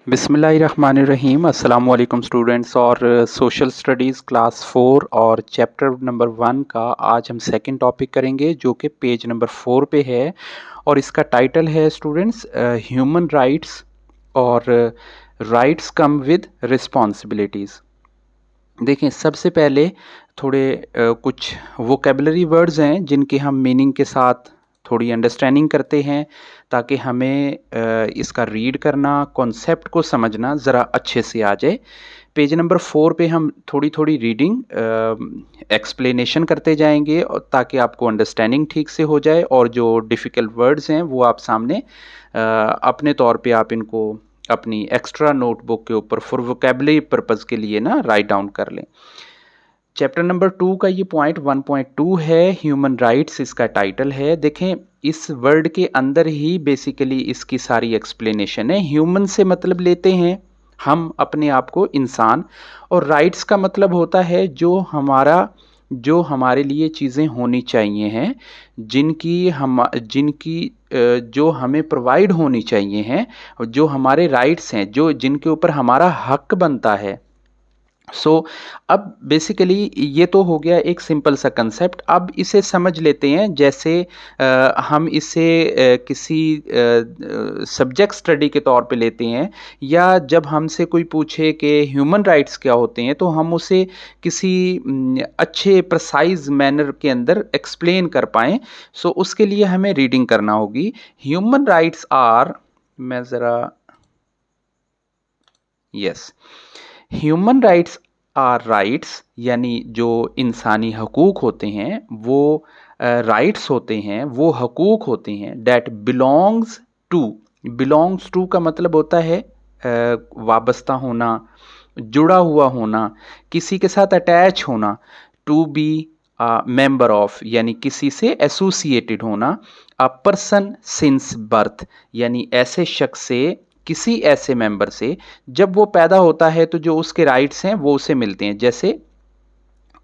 बिस्मिल्लाहिर्रहमानिर्रहीम। अस्सलाम वालेकुम स्टूडेंट्स। और सोशल स्टडीज़ क्लास 4 और चैप्टर नंबर 1 का आज हम सेकंड टॉपिक करेंगे जो कि पेज नंबर 4 पे है और इसका टाइटल है स्टूडेंट्स ह्यूमन राइट्स और राइट्स कम विद रिस्पॉन्सिबिलिटीज़। देखें, सबसे पहले थोड़े कुछ वोकेबलरी वर्ड्स हैं जिनके हम मीनिंग के साथ थोड़ी अंडरस्टैंडिंग करते हैं ताकि हमें इसका रीड करना, कॉन्सेप्ट को समझना ज़रा अच्छे से आ जाए। पेज नंबर 4 पे हम थोड़ी थोड़ी रीडिंग एक्सप्लेनेशन करते जाएंगे और ताकि आपको अंडरस्टैंडिंग ठीक से हो जाए और जो डिफ़िकल्ट वर्ड्स हैं वो आप सामने अपने तौर पे आप इनको अपनी एक्स्ट्रा नोटबुक के ऊपर फॉर वोकेबलरी पर्पज़ के लिए ना राइट डाउन कर लें। चैप्टर नंबर 2 का ये पॉइंट 1.2 है, ह्यूमन राइट्स इसका टाइटल है। देखें, इस वर्ड के अंदर ही बेसिकली इसकी सारी एक्सप्लेनेशन है। ह्यूमन से मतलब लेते हैं हम अपने आप को इंसान, और राइट्स का मतलब होता है जो हमारे लिए चीज़ें होनी चाहिए हैं, जिनकी जो हमें प्रोवाइड होनी चाहिए हैं, जो हमारे राइट्स हैं, जो जिनके ऊपर हमारा हक बनता है। अब बेसिकली ये तो हो गया एक सिंपल सा कंसेप्ट। अब इसे समझ लेते हैं जैसे हम इसे किसी सब्जेक्ट स्टडी के तौर पे लेते हैं, या जब हमसे कोई पूछे कि ह्यूमन राइट्स क्या होते हैं तो हम उसे किसी अच्छे प्रिसाइज मैनर के अंदर एक्सप्लेन कर पाएँ। उसके लिए हमें रीडिंग करना होगी। ह्यूमन राइट्स आर, मैं ज़रा, yes, human rights are rights, यानी जो इंसानी हकूक़ होते हैं वो राइट्स होते हैं, वो हकूक़ होते हैं डैट बिलोंग्स टू का मतलब होता है वाबस्ता होना, जुड़ा हुआ होना, किसी के साथ अटैच होना। टू बी मेंबर ऑफ यानी किसी से एसोसिएटेड होना। अ पर्सन सिंस बर्थ यानी ऐसे शख्स से, किसी ऐसे मेंबर से जब वो पैदा होता है तो जो उसके राइट्स हैं वो उसे मिलते हैं। जैसे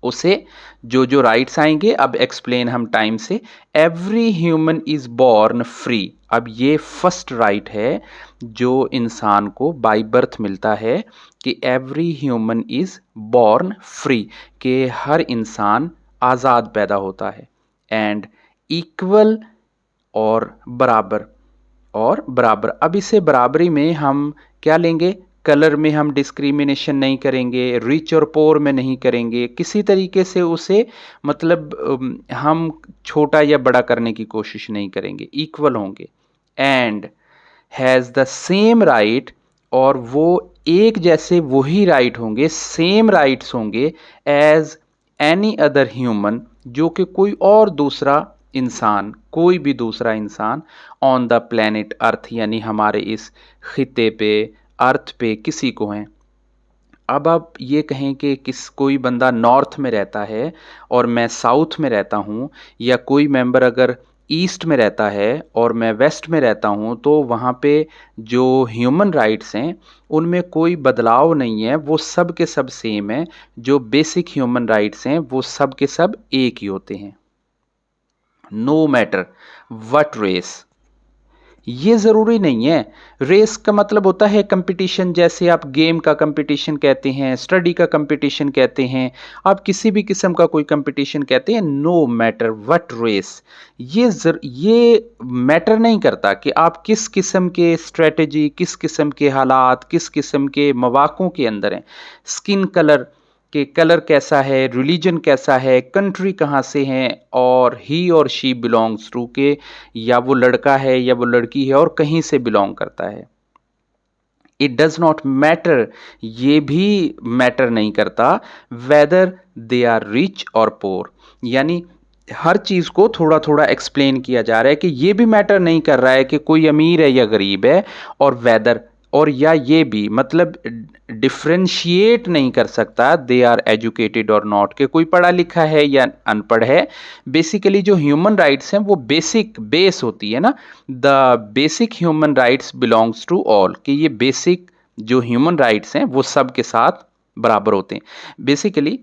उसे जो जो राइट्स आएंगे, अब एक्सप्लेन हम टाइम से। Every human is born free. अब ये फर्स्ट राइट है जो इंसान को बाय बर्थ मिलता है कि every human is born free, कि हर इंसान आज़ाद पैदा होता है। एंड इक्वल, और बराबर। अब इसे बराबरी में हम क्या लेंगे? कलर में हम डिस्क्रिमिनेशन नहीं करेंगे, रिच और पोर में नहीं करेंगे, किसी तरीके से उसे मतलब हम छोटा या बड़ा करने की कोशिश नहीं करेंगे, इक्वल होंगे। And has the same right, और वो एक जैसे वही राइट होंगे, सेम राइट्स होंगे एज एनी अदर ह्यूमन, जो कि कोई और दूसरा इंसान, कोई भी दूसरा इंसान ऑन द प्लेनेट अर्थ, यानी हमारे इस खिते पे, अर्थ पे किसी को हैं। अब आप ये कहें कि कोई बंदा नॉर्थ में रहता है और मैं साउथ में रहता हूँ, या कोई मेंबर अगर ईस्ट में रहता है और मैं वेस्ट में रहता हूँ, तो वहाँ पे जो ह्यूमन राइट्स हैं उनमें कोई बदलाव नहीं है, वो सब के सब सेम है। जो बेसिक ह्यूमन राइट्स हैं वो सब के सब एक ही होते हैं, नो मैटर व्हाट रेस। ये ज़रूरी नहीं है। रेस का मतलब होता है कंपटीशन, जैसे आप गेम का कंपटीशन कहते हैं, स्टडी का कंपटीशन कहते हैं, आप किसी भी किस्म का कोई कंपटीशन कहते हैं। नो मैटर व्हाट रेस, ये मैटर नहीं करता कि आप किस किस्म के स्ट्रेटजी, किस किस्म के हालात, किस किस्म के मौक़ों के अंदर हैं। स्किन कलर कि कलर कैसा है, रिलीजन कैसा है, कंट्री कहाँ से हैं, और ही और शी बिलोंग्स टू, के या वो लड़का है या वो लड़की है और कहीं से बिलोंग करता है। इट डज नॉट मैटर, ये भी मैटर नहीं करता वेदर दे आर रिच और पोर, यानी हर चीज़ को थोड़ा थोड़ा एक्सप्लेन किया जा रहा है कि ये भी मैटर नहीं कर रहा है कि कोई अमीर है या गरीब है, और वेदर, और या ये भी मतलब डिफ्रेंशिएट नहीं कर सकता दे आर एजुकेटेड और नॉट, के कोई पढ़ा लिखा है या अनपढ़ है। बेसिकली जो ह्यूमन राइट्स हैं वो बेसिक बेस होती है ना, the basic human rights belongs to all, कि ये बेसिक जो ह्यूमन राइट्स हैं वो सब के साथ बराबर होते हैं। बेसिकली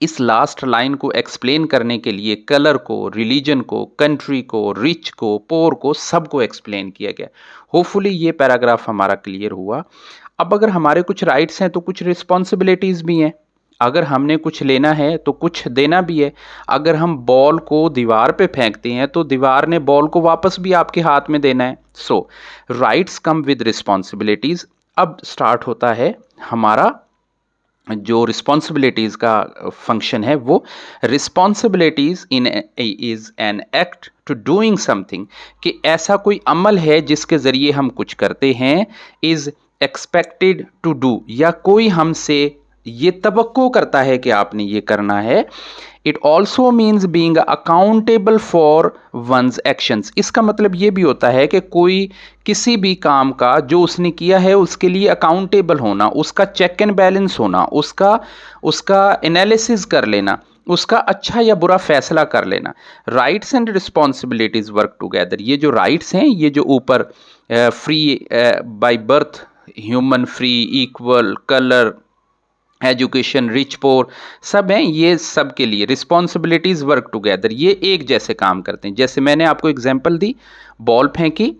इस लास्ट लाइन को एक्सप्लेन करने के लिए कलर को, रिलीजन को, कंट्री को, रिच को, पोर को, सबको एक्सप्लेन किया गया। होपफुली ये पैराग्राफ हमारा क्लियर हुआ। अब अगर हमारे कुछ राइट्स हैं तो कुछ रिस्पॉन्सिबिलिटीज़ भी हैं। अगर हमने कुछ लेना है तो कुछ देना भी है। अगर हम बॉल को दीवार पे फेंकते हैं तो दीवार ने बॉल को वापस भी आपके हाथ में देना है। So rights come with responsibilities. अब स्टार्ट होता है हमारा जो रिस्पॉन्सिबिलिटीज़ का फंक्शन है, वो responsibilities in is an act to doing something, कि ऐसा कोई अमल है जिसके ज़रिए हम कुछ करते हैं। इज़ एक्सपेक्टेड टू डू, या कोई हमसे ये तवक्को करता है कि आपने ये करना है। It also means being accountable for one's actions. इसका मतलब ये भी होता है कि कोई किसी भी काम का जो उसने किया है उसके लिए अकाउंटेबल होना, उसका चेक एंड बैलेंस होना, उसका एनालिसिस कर लेना, उसका अच्छा या बुरा फैसला कर लेना। Rights and responsibilities work together. ये जो राइट्स हैं, ये जो ऊपर free by birth, human, free, equal, colour, education, rich, poor, सब हैं, ये सब के लिए रिस्पॉन्सिबिलिटीज वर्क टुगेदर। ये एक जैसे काम करते हैं। जैसे मैंने आपको एग्जांपल दी, बॉल फेंकी,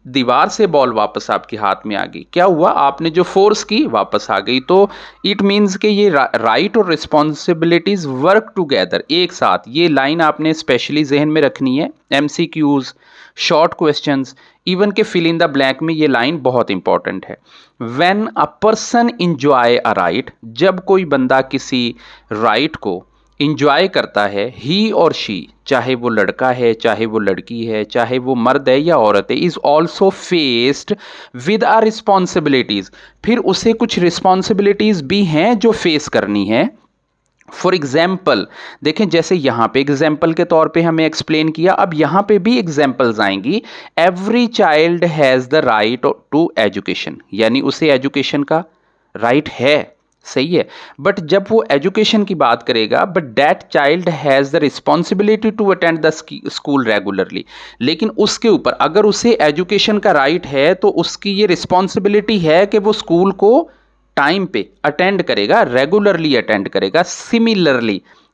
दीवार से बॉल वापस आपके हाथ में आ गई, क्या हुआ, आपने जो फोर्स की वापस आ गई। तो इट मीन्स कि ये राइट और रिस्पॉन्सिबिलिटीज वर्क टुगेदर, एक साथ। ये लाइन आपने स्पेशली जहन में रखनी है। एमसीक्यूज, शॉर्ट क्वेश्चंस, इवन के फिल इन द ब्लैंक में ये लाइन बहुत इंपॉर्टेंट है। When a person enjoy a right, जब कोई बंदा किसी राइट को इंजॉय करता है, ही और शी, चाहे वो लड़का है, चाहे वो लड़की है, चाहे वो मर्द है या औरत है, is also faced with our responsibilities, फिर उसे कुछ रिस्पॉन्सिबिलिटीज भी हैं जो फेस करनी है। फॉर एग्जाम्पल देखें, जैसे यहां पे एग्जाम्पल के तौर पे हमें एक्सप्लेन किया, अब यहां पे भी एग्जाम्पल्स आएंगी। Every child has the right to education, यानी उसे एजुकेशन का राइट है, सही है। बट जब वो एजुकेशन की बात करेगा, but that child has the responsibility to attend the school regularly, लेकिन उसके ऊपर अगर उसे एजुकेशन का राइट है तो उसकी ये रिस्पॉन्सिबिलिटी है कि वो स्कूल को टाइम पे अटेंड करेगा, रेगुलरली अटेंड करेगा।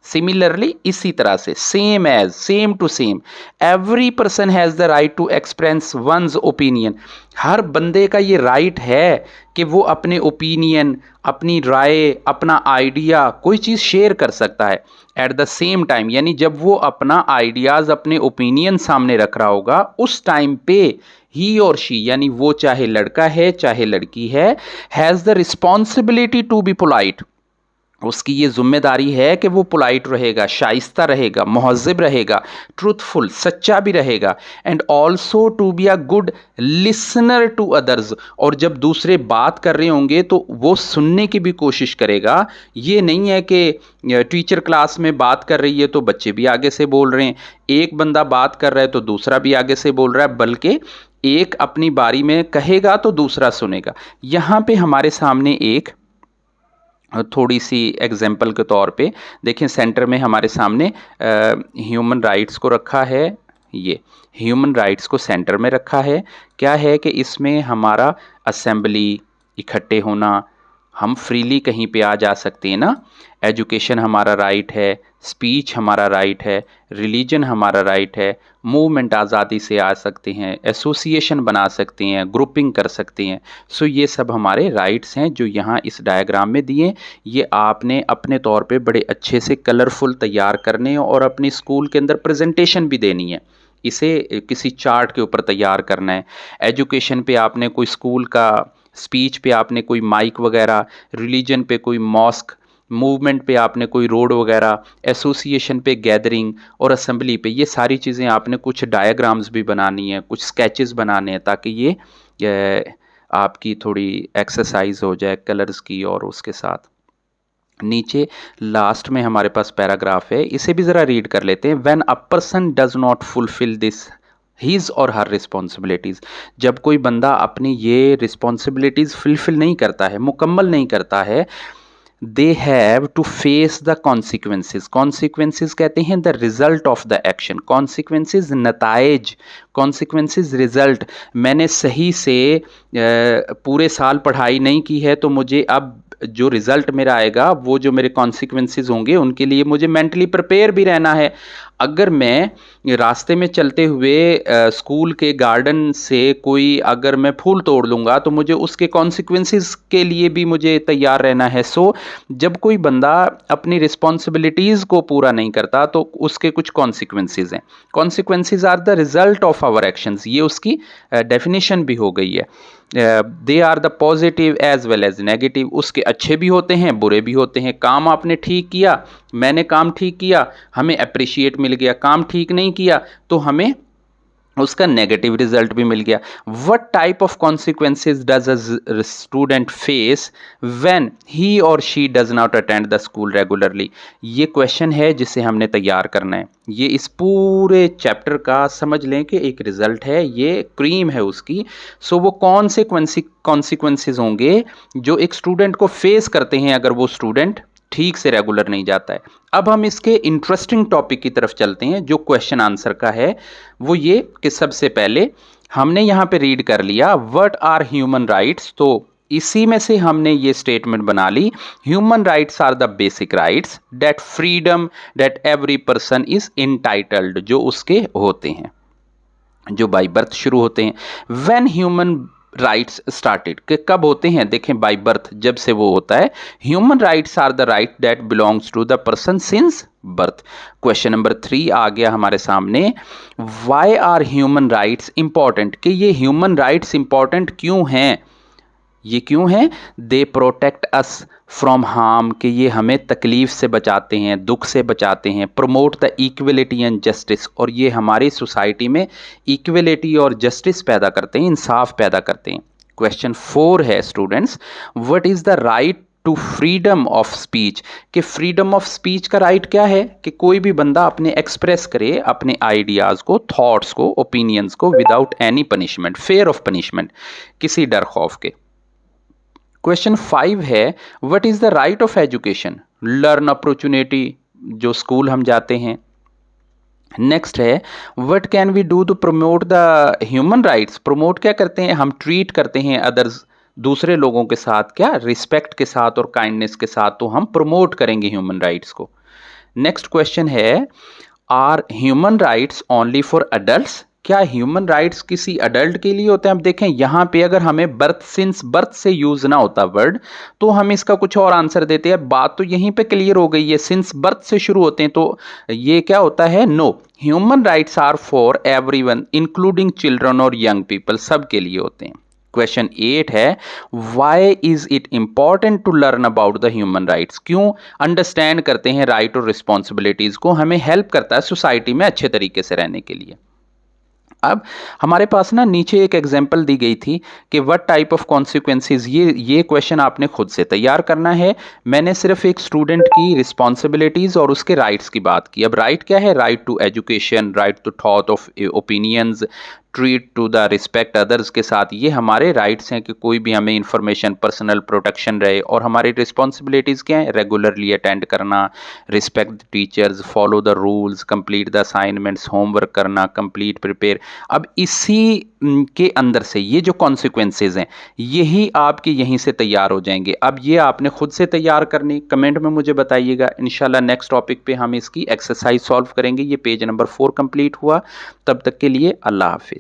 सिमिलरली इसी तरह से, same as, same to same, every person has the right to express one's opinion. हर बंदे का ये राइट है कि वो अपने ओपिनियन, अपनी राय, अपना आइडिया, कोई चीज़ शेयर कर सकता है। एट द सेम टाइम, यानी जब वो अपना आइडियाज, अपने ओपिनियन सामने रख रहा होगा, उस टाइम पे ही और शी, यानी वो चाहे लड़का है चाहे लड़की है, has the responsibility to be polite, उसकी ये जिम्मेदारी है कि वो पोलाइट रहेगा, शाइस्ता रहेगा, मुहज़्ज़िब रहेगा, ट्रूथफुल, सच्चा भी रहेगा, and also to be a good listener to others. और जब दूसरे बात कर रहे होंगे तो वो सुनने की भी कोशिश करेगा। ये नहीं है कि टीचर क्लास में बात कर रही है तो बच्चे भी आगे से बोल रहे हैं, एक बंदा बात कर रहा है तो दूसरा भी आगे से बोल रहा है, बल्कि एक अपनी बारी में कहेगा तो दूसरा सुनेगा। यहाँ पे हमारे सामने एक थोड़ी सी एग्जाम्पल के तौर पे देखें, सेंटर में हमारे सामने ह्यूमन राइट्स को रखा है। ये ह्यूमन राइट्स को सेंटर में रखा है। क्या है कि इसमें हमारा असेंबली, इकट्ठे होना, हम फ्रीली कहीं पे आ जा सकते हैं ना, एजुकेशन हमारा राइट है, स्पीच हमारा राइट है, रिलीजन हमारा राइट है, मूवमेंट आज़ादी से आ सकते हैं, एसोसिएशन बना सकते हैं, ग्रुपिंग कर सकते हैं। सो ये सब हमारे राइट्स हैं जो यहाँ इस डायग्राम में दिए। ये आपने अपने तौर पे बड़े अच्छे से कलरफुल तैयार करने और अपनी स्कूल के अंदर प्रेजेंटेशन भी देनी है। इसे किसी चार्ट के ऊपर तैयार करना है। एजुकेशन पे आपने कोई स्कूल का, स्पीच पे आपने कोई माइक वगैरह, रिलीजन पे कोई मॉस्क, मूवमेंट पे आपने कोई रोड वगैरह, एसोसिएशन पे गैदरिंग, और असेंबली पे ये सारी चीज़ें आपने कुछ डायग्राम्स भी बनानी है, कुछ स्केचेस बनाने हैं, ताकि ये आपकी थोड़ी एक्सरसाइज हो जाए कलर्स की। और उसके साथ नीचे लास्ट में हमारे पास पैराग्राफ है, इसे भी ज़रा रीड कर लेते हैं। When a person does not fulfil this his or her responsibilities, जब कोई बंदा अपनी ये रिस्पॉन्सिबिलिटीज़ फुलफिल नहीं करता है, मुकम्मल नहीं करता है, they have to face the consequences. Consequences कहते हैं the result of the action, consequences नताइज, कॉन्सिक्वेंसेज रिजल्ट। मैंने सही से पूरे साल पढ़ाई नहीं की है तो मुझे अब जो रिजल्ट मेरा आएगा, वो जो मेरे कॉन्सिक्वेंसेस होंगे, उनके लिए मुझे मेंटली प्रिपेयर भी रहना है। अगर मैं रास्ते में चलते हुए स्कूल के गार्डन से कोई अगर मैं फूल तोड़ लूँगा तो मुझे उसके कॉन्सिक्वेंसेस के लिए भी मुझे तैयार रहना है। सो जब कोई बंदा अपनी रिस्पॉन्सिबिलिटीज़ को पूरा नहीं करता तो उसके कुछ कॉन्सिक्वेंसेस हैं। Consequences are the result of our actions, ये उसकी डेफिनेशन भी हो गई है। They are the positive as well as negative, उसके अच्छे भी होते हैं बुरे भी होते हैं। काम आपने ठीक किया, मैंने काम ठीक किया, हमें अप्रिशिएट मिल गया। काम ठीक नहीं किया तो हमें उसका नेगेटिव रिजल्ट भी मिल गया। What type of consequences does a student face when he or she does not attend the school regularly? ये क्वेश्चन है जिसे हमने तैयार करना है। ये इस पूरे चैप्टर का समझ लें कि एक रिजल्ट है, ये क्रीम है उसकी। सो वो कौन से कॉन्सिक्वेंसेज होंगे जो एक स्टूडेंट को फेस करते हैं अगर वो स्टूडेंट ठीक से रेगुलर नहीं जाता है। अब हम इसके इंटरेस्टिंग टॉपिक की तरफ चलते हैं जो क्वेश्चन आंसर का है। वो ये कि सबसे पहले हमने यहाँ पे रीड कर लिया व्हाट आर ह्यूमन राइट्स, तो इसी में से हमने ये स्टेटमेंट बना ली, human rights are the basic rights that freedom that every person is entitled, जो उसके होते हैं, जो बाई बर्थ शुरू होते हैं। व्हेन ह्यूमन राइट्स स्टार्टेड, कि कब होते हैं, देखें बाई बर्थ जब से वो होता है। Human rights are the right that belongs to the person since birth. Question number 3 आ गया हमारे सामने, why are human rights important, कि ये ह्यूमन राइट्स इंपॉर्टेंट क्यों हैं, ये क्यों हैं? They protect us from harm, कि ये हमें तकलीफ से बचाते हैं, दुख से बचाते हैं। Promote the equality and justice, और ये हमारी सोसाइटी में इक्वलिटी और जस्टिस पैदा करते हैं, इंसाफ पैदा करते हैं। क्वेश्चन 4 है students, what is the right to freedom of speech, कि फ्रीडम ऑफ स्पीच का राइट क्या है, कि कोई भी बंदा अपने एक्सप्रेस करे अपने आइडियाज़ को, थॉट्स को, ओपिनियंस को without any punishment, fear of punishment, किसी डर खौफ के। क्वेश्चन 5 है, what is the right of education, learn opportunity, जो स्कूल हम जाते हैं। नेक्स्ट है, what can we do to promote the human rights, promote क्या करते हैं हम, ट्रीट करते हैं अदर्स, दूसरे लोगों के साथ क्या, रिस्पेक्ट के साथ और काइंडनेस के साथ, तो हम प्रमोट करेंगे ह्यूमन राइट्स को। नेक्स्ट क्वेश्चन है, are human rights only for adults, क्या ह्यूमन राइट्स किसी अडल्ट के लिए होते हैं? अब देखें यहाँ पे अगर हमें बर्थ सिंस बर्थ से यूज ना होता वर्ड तो हम इसका कुछ और आंसर देते हैं। बात तो यहीं पे क्लियर हो गई है, सिंस बर्थ से शुरू होते हैं तो ये क्या होता है, no, human rights are for everyone including children और यंग पीपल, सब के लिए होते हैं। क्वेश्चन 8 है, why is it important to learn about the human rights, क्यों अंडरस्टैंड करते हैं राइट और रिस्पॉन्सिबिलिटीज को, हमें हेल्प करता है सोसाइटी में अच्छे तरीके से रहने के लिए। अब हमारे पास ना नीचे एक एग्जाम्पल दी गई थी कि व्हाट टाइप ऑफ कॉन्सिक्वेंसेज, ये क्वेश्चन आपने खुद से तैयार करना है। मैंने सिर्फ एक स्टूडेंट की रिस्पॉन्सिबिलिटीज और उसके राइट्स की बात की। अब राइट क्या है, right to education, right to thought of opinions, treat to the respect others के साथ, ये हमारे राइट्स हैं कि कोई भी हमें इंफॉर्मेशन पर्सनल प्रोटेक्शन रहे। और हमारी रिस्पॉन्सिबिलिटीज़ क्या है, रेगुलरली अटेंड करना, respect teachers, follow the rules, complete the assignments, homework करना, कंप्लीट प्रिपेयर। अब इसी के अंदर से ये जो कॉन्सिक्वेंसेज हैं यही आपके यहीं से तैयार हो जाएंगे। अब ये आपने खुद से तैयार करनी, कमेंट में मुझे बताइएगा। इंशाल्लाह नेक्स्ट टॉपिक पे हम इसकी एक्सरसाइज सॉल्व करेंगे। ये पेज नंबर 4 कंप्लीट हुआ, तब तक के लिए अल्लाह हाफिज़।